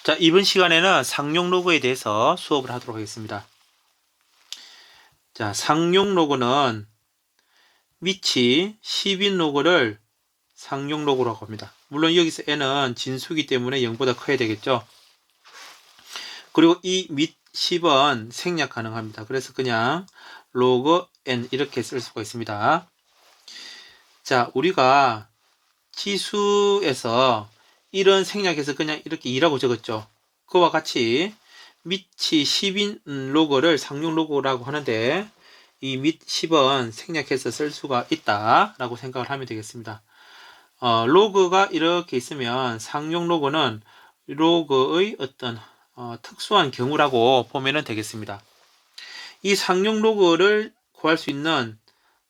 자, 이번 시간에는 상용 로그에 대해서 수업을 하도록 하겠습니다. 자, 상용 로그는 위치 10인 로그를 상용 로그라고 합니다. 물론 여기서 n은 진수기 때문에 0보다 커야 되겠죠. 그리고 이 밑 10은 생략 가능합니다. 그래서 그냥 로그 n 이렇게 쓸 수가 있습니다. 자, 우리가 지수에서 이런 생략해서 그냥 이렇게 2라고 적었죠. 그와 같이 밑이 10인 로그를 상용 로그라고 하는데 이 밑 10은 생략해서 쓸 수가 있다라고 생각을 하면 되겠습니다. 로그가 이렇게 있으면 상용 로그는 로그의 어떤 특수한 경우라고 보면 되겠습니다. 이 상용 로그를 구할 수 있는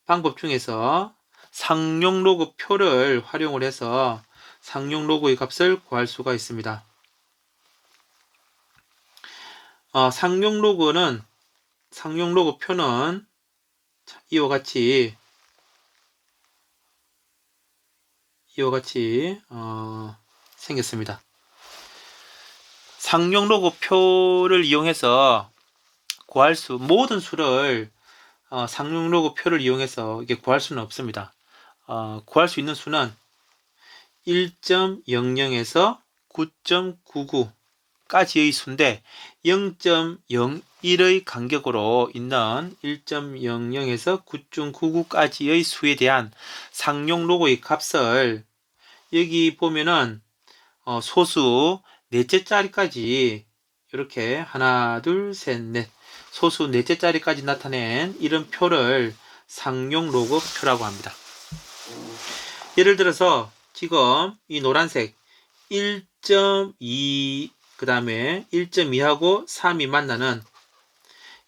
방법 중에서 상용 로그 표를 활용을 해서 상용 로그의 값을 구할 수가 있습니다. 상용 로그 표는 이와 같이 생겼습니다. 상용 로그 표를 이용해서 모든 수를 상용 로그 표를 이용해서 이게 구할 수는 없습니다. 구할 수 있는 수는 1.00에서 9.99까지의 수인데 0.01의 간격으로 있는 1.00에서 9.99까지의 수에 대한 상용 로그의 값을 여기 보면은 소수 넷째 자리까지 이렇게 하나 둘 셋 넷 소수 넷째 자리까지 나타낸 이런 표를 상용 로그 표라고 합니다. 예를 들어서 지금 이 노란색 1.2 그 다음에 1.2하고 3이 만나는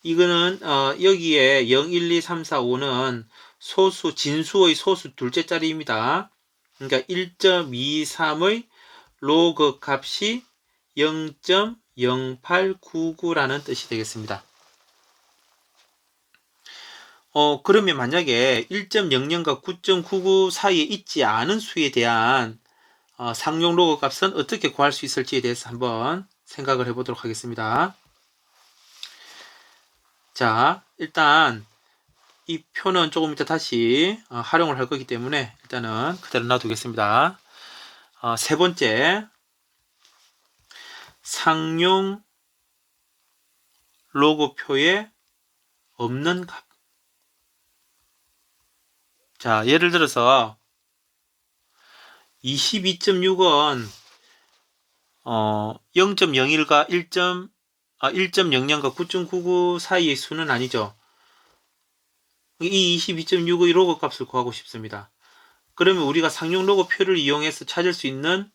이거는 여기에 0, 1, 2, 3, 4, 5는 진수의 소수 둘째 자리입니다. 그러니까 1.23의 로그 값이 0.0899라는 뜻이 되겠습니다. 그러면 만약에 1.00과 9.99 사이에 있지 않은 수에 대한 상용 로그 값은 어떻게 구할 수 있을지에 대해서 한번 생각을 해보도록 하겠습니다. 자, 일단 이 표는 조금 이따 다시 활용을 할 거기 때문에 일단은 그대로 놔두겠습니다. 세 번째, 상용 로그 표에 없는 값. 자, 예를 들어서 22.6은 0.01과 1.00과 9.99 사이의 수는 아니죠. 이 22.6의 로그 값을 구하고 싶습니다. 그러면 우리가 상용 로그 표를 이용해서 찾을 수 있는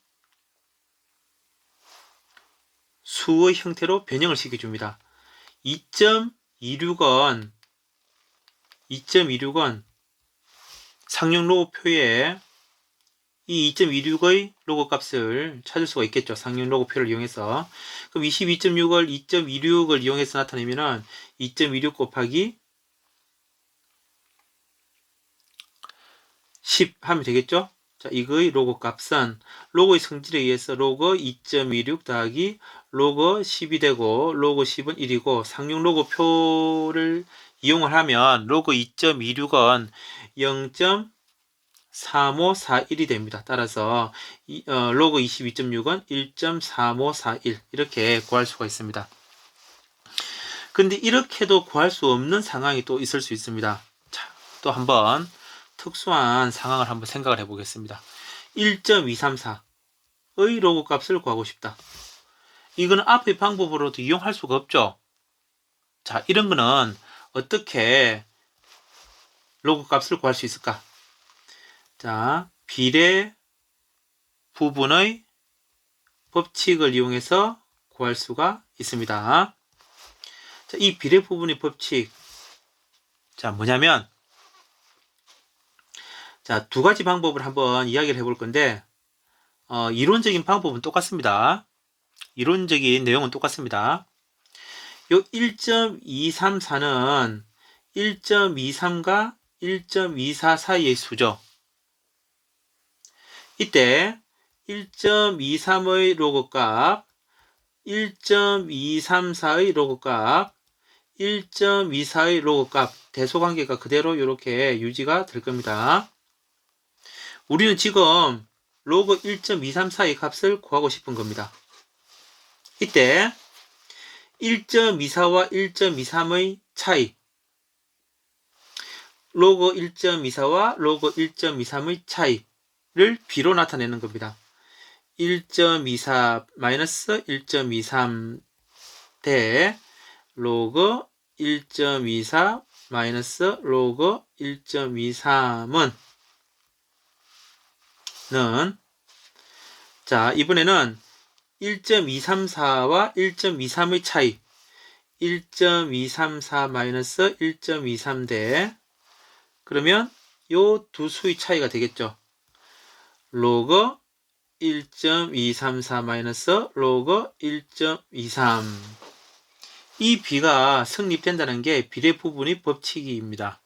수의 형태로 변형을 시켜줍니다. 2.26은 상용 로그 표에 이 2.26의 로그 값을 찾을 수가 있겠죠. 상용 로그 표를 이용해서. 그럼 22.6을 2.26을 이용해서 나타내면은 2.26 곱하기 10 하면 되겠죠. 자, 이거의 로그 값은 로그의 성질에 의해서 로그 2.26 더하기 로그 10이 되고 로그 10은 1이고 상용 로그 표를 이용을 하면 로그 2.26은 0.3541이 됩니다. 따라서 로그 22.6은 1.3541 이렇게 구할 수가 있습니다. 근데 이렇게도 구할 수 없는 상황이 또 있을 수 있습니다. 자, 또 한번 특수한 상황을 한번 생각을 해보겠습니다. 1.234의 로그 값을 구하고 싶다. 이거는 앞의 방법으로도 이용할 수가 없죠. 자, 이런 거는 어떻게 로그 값을 구할 수 있을까? 자, 비례 부분의 법칙을 이용해서 구할 수가 있습니다. 자, 이 비례 부분의 법칙, 자, 뭐냐면, 자, 두 가지 방법을 한번 이야기를 해볼 건데, 이론적인 방법은 똑같습니다. 이론적인 내용은 똑같습니다. 요 1.234는 1.23과 1.24 사이의 수죠. 이때 1.23의 로그 값 1.234의 로그 값, 1.24의 로그 값, 대소관계가 그대로 이렇게 유지가 될 겁니다. 우리는 지금 로그 1.234의 값을 구하고 싶은 겁니다. 이때 1.24와 1.23의 차이, 로그 1.24와 로그 1.23의 차이를 b로 나타내는 겁니다. 1.24 마이너스 1.23 대 로그 1.24 마이너스 로그 1.23은 자, 이번에는 1.234와 1.23의 차이, 1.234 마이너스 1.23 대, 그러면 요 두 수의 차이가 되겠죠. 로그 1.234 마이너스 로그 1.23. 이 b가 성립된다는 게 비례 부분의 법칙입니다.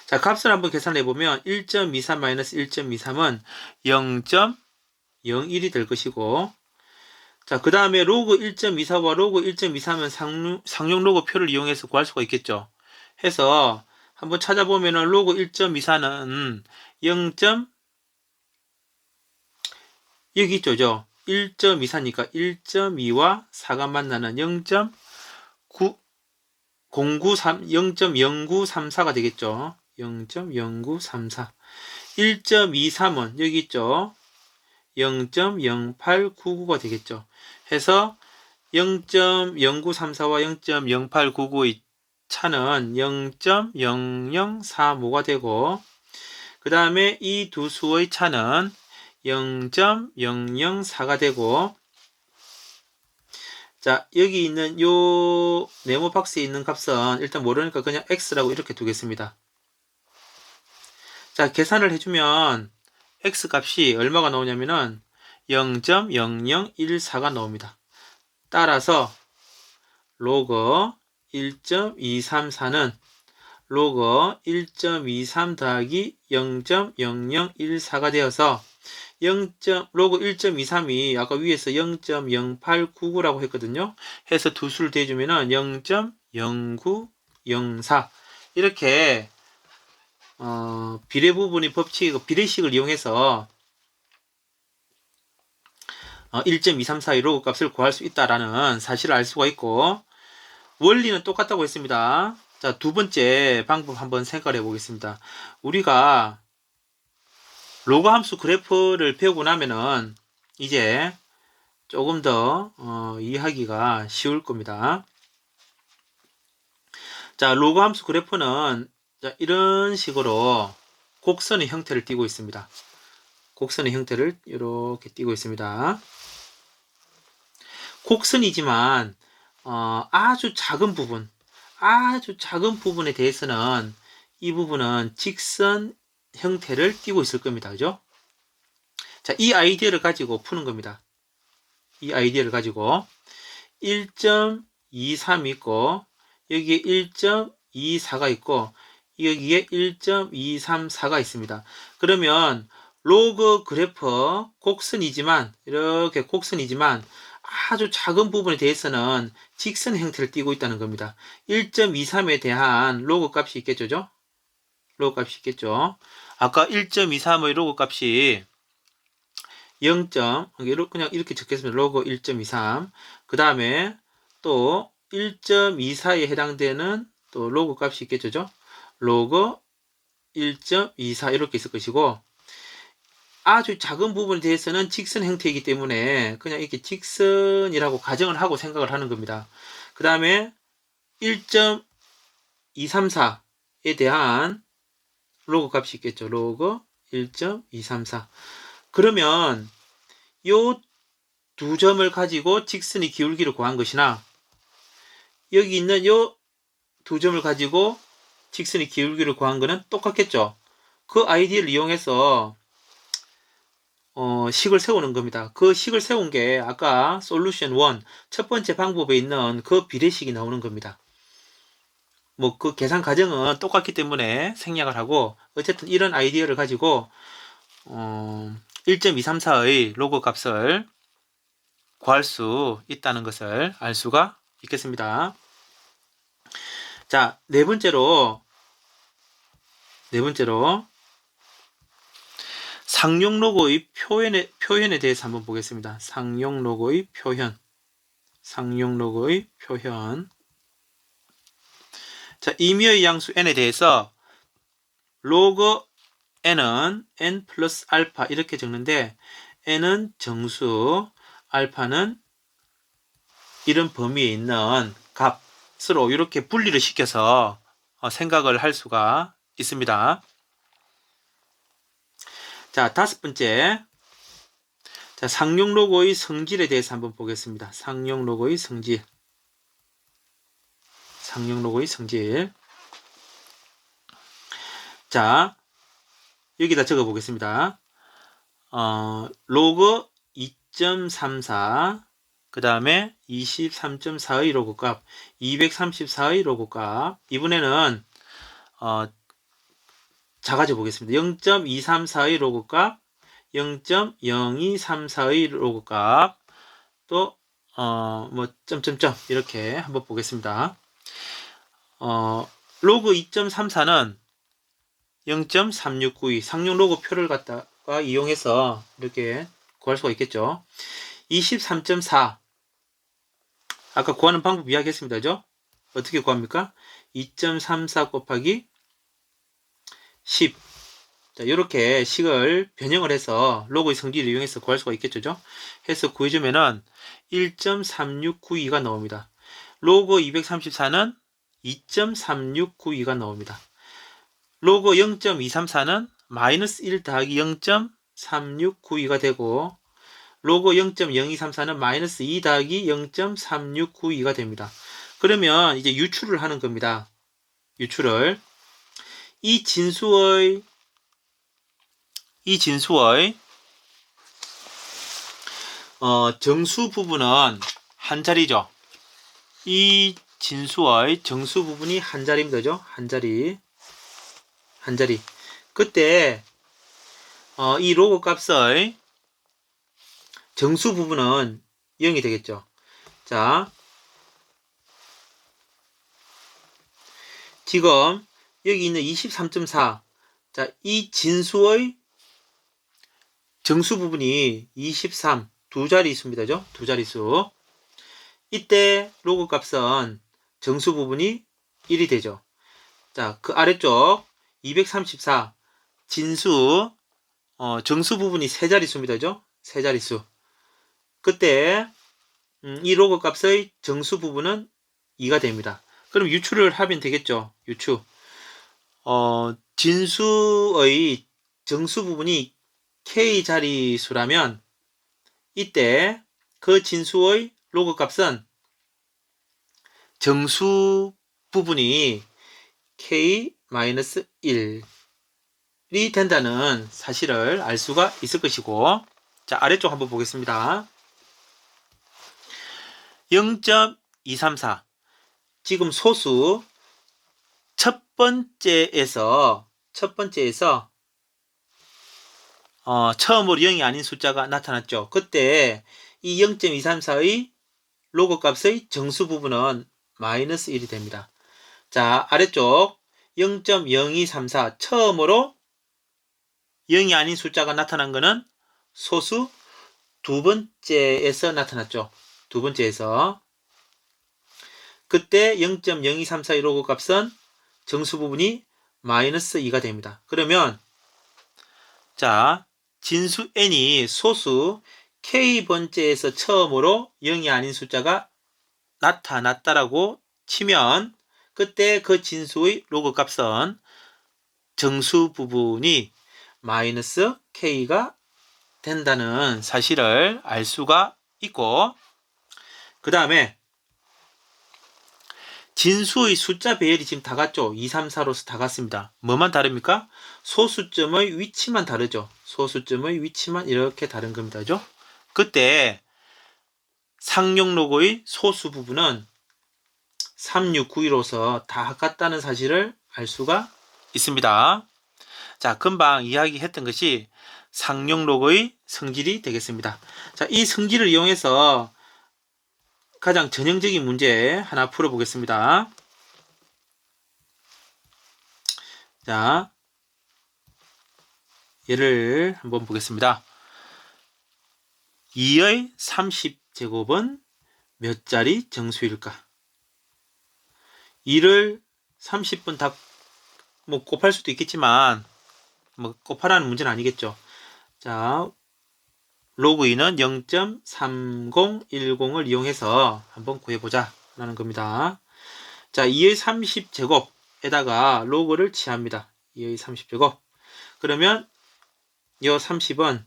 자, 값을 한번 계산해 보면 1.23 마이너스 1.23은 0.01이 될 것이고, 자, 그 다음에 로그 1.24와 로그 1.23은 상용 로그 표를 이용해서 구할 수가 있겠죠. 해서 한번 찾아보면은 로그 1.24는 0. 여기 있죠. 1.24니까 1.2와 4가 만나는 0.0934가 되겠죠. 0.0934. 1.23은 여기 있죠. 0.0899가 되겠죠. 해서 0.0934와 0.0899의 차는 0.0035가 되고, 그 다음에 이 두 수의 차는 0.004가 되고, 자, 여기 있는 요 네모 박스에 있는 값은 일단 모르니까 그냥 x라고 이렇게 두겠습니다. 자, 계산을 해주면 x 값이 얼마가 나오냐면은 0.0014가 나옵니다. 따라서 로그 1.234는 로그 1.23 더하기 0.0014가 되어서 로그 1.23이 아까 위에서 0.0899라고 했거든요. 해서 두 수를 대주면은 0.0904 이렇게 비례 부분의 법칙, 비례식을 이용해서 1.234의 로그 값을 구할 수 있다라는 사실을 알 수가 있고, 원리는 똑같다고 했습니다. 자, 두 번째 방법 한번 생각해 보겠습니다. 우리가 로그 함수 그래프를 배우고 나면은 이제 조금 더 이해하기가 쉬울 겁니다. 자, 로그 함수 그래프는 자, 이런 식으로 곡선의 형태를 띠고 있습니다. 곡선의 형태를 이렇게 띠고 있습니다. 곡선이지만 아주 작은 부분에 대해서는 이 부분은 직선 형태를 띠고 있을 겁니다. 그죠? 자, 이 아이디어를 가지고 푸는 겁니다. 이 아이디어를 가지고 1.23 있고, 여기에 1.24가 있고, 여기에 1.234가 있습니다. 그러면 로그 그래프 곡선이지만, 이렇게 곡선이지만 아주 작은 부분에 대해서는 직선 형태를 띠고 있다는 겁니다. 1.23에 대한 로그 값이 있겠죠? 로그 값이 있겠죠? 아까 1.23의 로그 값이 0. 그냥 이렇게 적겠습니다. 로그 1.23. 그 다음에 또 1.24에 해당되는 또 로그 값이 있겠죠? 로그 1.24 이렇게 있을 것이고, 아주 작은 부분에 대해서는 직선 형태이기 때문에 그냥 이렇게 직선이라고 가정을 하고 생각을 하는 겁니다. 그 다음에 1.234에 대한 로그 값이 있겠죠. 로그 1.234. 그러면 요 두 점을 가지고 직선의 기울기를 구한 것이나, 여기 있는 요 두 점을 가지고 직선의 기울기를 구한 거는 똑같겠죠. 그 아이디어를 이용해서 식을 세우는 겁니다. 그 식을 세운 게 아까 솔루션 1 첫 번째 방법에 있는 그 비례식이 나오는 겁니다. 뭐 그 계산 과정은 똑같기 때문에 생략을 하고, 어쨌든 이런 아이디어를 가지고 1.234의 로그 값을 구할 수 있다는 것을 알 수가 있겠습니다. 자, 네 번째로 상용 로고의 표현에 대해서 한번 보겠습니다. 상용 로고의 표현. 자, 임의의 양수 n에 대해서 로그 n은 n 플러스 알파 이렇게 적는데 n은 정수, 알파는 이런 범위에 있는 값으로 이렇게 분리를 시켜서 생각을 할 수가 있습니다. 자, 다섯 번째. 자, 상용 로고의 성질에 대해서 한번 보겠습니다. 상용 로고의 성질. 자, 여기다 적어 보겠습니다. 로그 2.34, 그 다음에 23.4의 로그 값, 234의 로그 값. 이번에는 작아져 보겠습니다. 0.234의 로그 값, 0.0234의 로그 값, 또 점점점 이렇게 한번 보겠습니다. 로그 2.34는 0.3692 상용 로그 표를 갖다가 이용해서 이렇게 구할 수가 있겠죠. 23.4 아까 구하는 방법 이야기했습니다. 그죠? 어떻게 구합니까? 2.34 곱하기 10. 자, 이렇게 식을 변형을 해서 로그의 성질을 이용해서 구할 수가 있겠죠. 해서 구해주면은 1.3692가 나옵니다. 로그 234는 2.3692가 나옵니다. 로그 0.234는 마이너스 1 더하기 0.3692가 되고 로그 0.0234는 마이너스 2 더하기 0.3692가 됩니다. 그러면 이제 유출을 하는 겁니다. 유출을. 이 진수의 정수 부분은 한 자리죠. 이 진수의 정수 부분이 한 자리입니다. 그죠? 한 자리. 그때 이 로그 값의 정수 부분은 0이 되겠죠. 자, 지금 여기 있는 23.4. 자, 이 진수의 정수 부분이 23, 두 자릿수입니다. 두 자릿수. 이때 로그 값은 정수 부분이 1이 되죠. 자, 그 아래쪽 234 진수 정수 부분이 세 자릿수입니다. 세 자릿수. 그때 이 로그 값의 정수 부분은 2가 됩니다. 그럼 유출을 하면 되겠죠. 유출. 진수의 정수 부분이 k 자릿수라면 이때 그 진수의 로그 값은 정수 부분이 k-1이 된다는 사실을 알 수가 있을 것이고, 자, 아래쪽 한번 보겠습니다. 0.234 지금 소수 첫 번째에서 처음으로 0이 아닌 숫자가 나타났죠. 그때 이 0.234의 로그 값의 정수 부분은 마이너스 1이 됩니다. 자, 아래쪽 0.0234 처음으로 0이 아닌 숫자가 나타난 것은 소수 두 번째에서 나타났죠. 두 번째에서. 그때 0.0234의 로그 값은 정수 부분이 마이너스 2가 됩니다. 그러면 자, 진수 n이 소수 k번째에서 처음으로 0이 아닌 숫자가 나타났다라고 치면 그때 그 진수의 로그 값은 정수 부분이 마이너스 k가 된다는 사실을 알 수가 있고, 그 다음에 진수의 숫자 배열이 지금 다 같죠. 2, 3, 4로서 다 같습니다. 뭐만 다릅니까? 소수점의 위치만 다르죠. 소수점의 위치만 이렇게 다른 겁니다. 그죠? 그때 상용 로고의 소수 부분은 3, 6, 9, 1로서 다 같다는 사실을 알 수가 있습니다. 자, 금방 이야기했던 것이 상용 로그의 성질이 되겠습니다. 자, 이 성질을 이용해서 가장 전형적인 문제 하나 풀어보겠습니다. 자, 얘를 한번 보겠습니다. 2의 30제곱은 몇 자리 정수일까? 2를 30분 다 뭐 곱할 수도 있겠지만 뭐 곱하라는 문제는 아니겠죠. 자, 로그 2는 0.3010을 이용해서 한번 구해보자 라는 겁니다. 자, 2의 30제곱에다가 로그를 취합니다. 2의 30제곱. 그러면 이 30은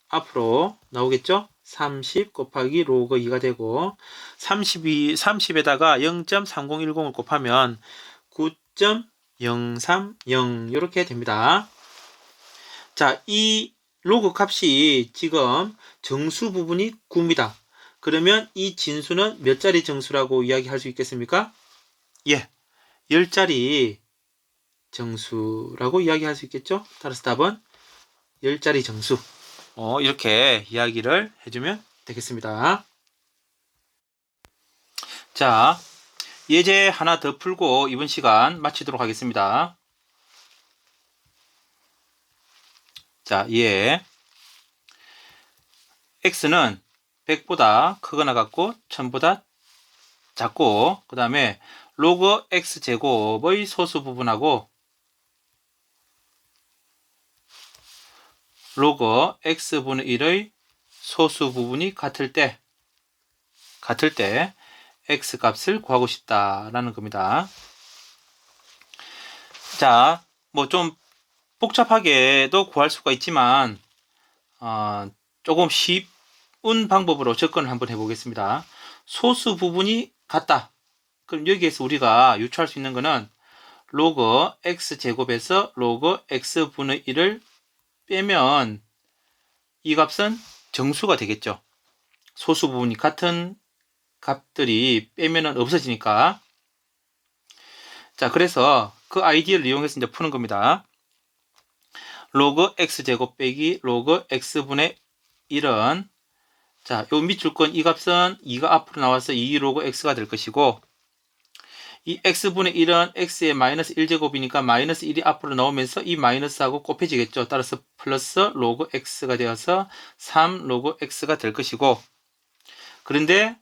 앞으로 나오겠죠? 30 곱하기 로그 2가 되고 30에다가 0.3010을 곱하면 9.030 이렇게 됩니다. 자, 이 로그 값이 지금 정수 부분이 9입니다. 그러면 이 진수는 몇 자리 정수라고 이야기할 수 있겠습니까? 예, 10자리 정수라고 이야기할 수 있겠죠? 따라서 답은 10자리 정수. 이렇게 이야기를 해주면 되겠습니다. 자, 예제 하나 더 풀고 이번 시간 마치도록 하겠습니다. 자, x는 100보다 크거나 같고 1000보다 작고 그 다음에 로그 x제곱의 소수 부분하고 로그 x분의 1의 소수 부분이 같을 때 x 값을 구하고 싶다라는 겁니다. 자, 뭐 좀 복잡하게도 구할 수가 있지만 조금 쉬운 방법으로 접근을 한번 해보겠습니다. 소수 부분이 같다. 그럼 여기에서 우리가 유추할 수 있는 것은 로그 x제곱에서 로그 x분의 1을 빼면 이 값은 정수가 되겠죠. 소수 부분이 같은 값들이 빼면은 없어지니까. 자, 그래서 그 아이디어를 이용해서 이제 푸는 겁니다. 로그 x제곱 빼기 로그 x분의 1은 자, 요 밑줄 건 이 값은 2가 앞으로 나와서 2 로그 x가 될 것이고 이 x분의 1은 x의 마이너스 1제곱이니까 마이너스 1이 앞으로 나오면서 이 마이너스하고 곱해지겠죠. 따라서 플러스 로그 x가 되어서 3 로그 x가 될 것이고 그런데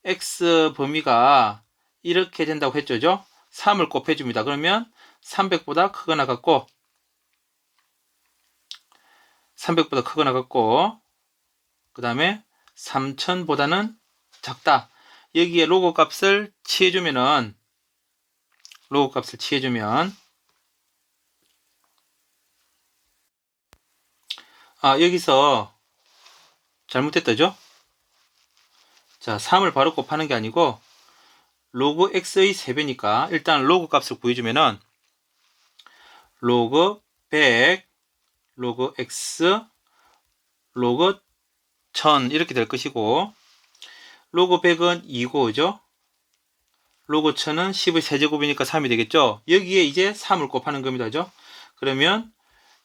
x 범위가 이렇게 된다고 했죠. 3을 곱해줍니다. 그러면 300보다 크거나 같고 300보다 크거나 같고 그 다음에 3000보다는 작다. 여기에 로그 값을 취해주면 여기서 잘못됐다죠? 자, 3을 바로 곱하는 게 아니고 로그 x의 3배니까 일단 로그 값을 구해주면은 로그 100 로그 x 로그 1000 이렇게 될 것이고 로그 100은 2고죠. 로그 1000은 10의 세제곱이니까 3이 되겠죠. 여기에 이제 3을 곱하는 겁니다. 그죠? 그러면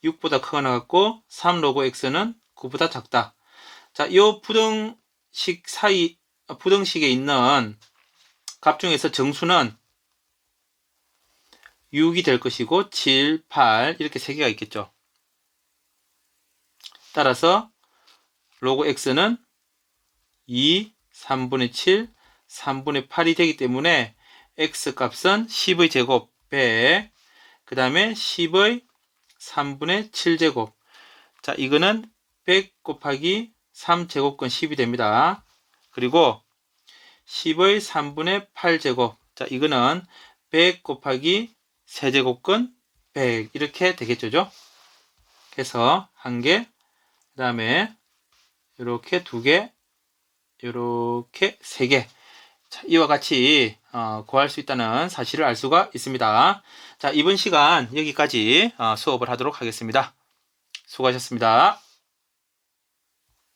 6보다 크거나 같고 3 로그 x는 9보다 작다. 자, 이 부등식에 있는 값 중에서 정수는 6이 될 것이고 7, 8 이렇게 3개가 있겠죠. 따라서 로그 x는 2, 3분의 7, 3분의 8이 되기 때문에 x 값은 10의 제곱 100, 그 다음에 10의 3분의 7제곱. 자, 이거는 100 곱하기 3제곱근 10이 됩니다. 그리고 10의 3분의 8제곱. 자, 이거는 100 곱하기 세제곱근 100 이렇게 되겠죠. 그래서 한 개, 그 다음에 이렇게 두 개, 이렇게 세 개. 자, 이와 같이 구할 수 있다는 사실을 알 수가 있습니다. 자, 이번 시간 여기까지 수업을 하도록 하겠습니다. 수고하셨습니다.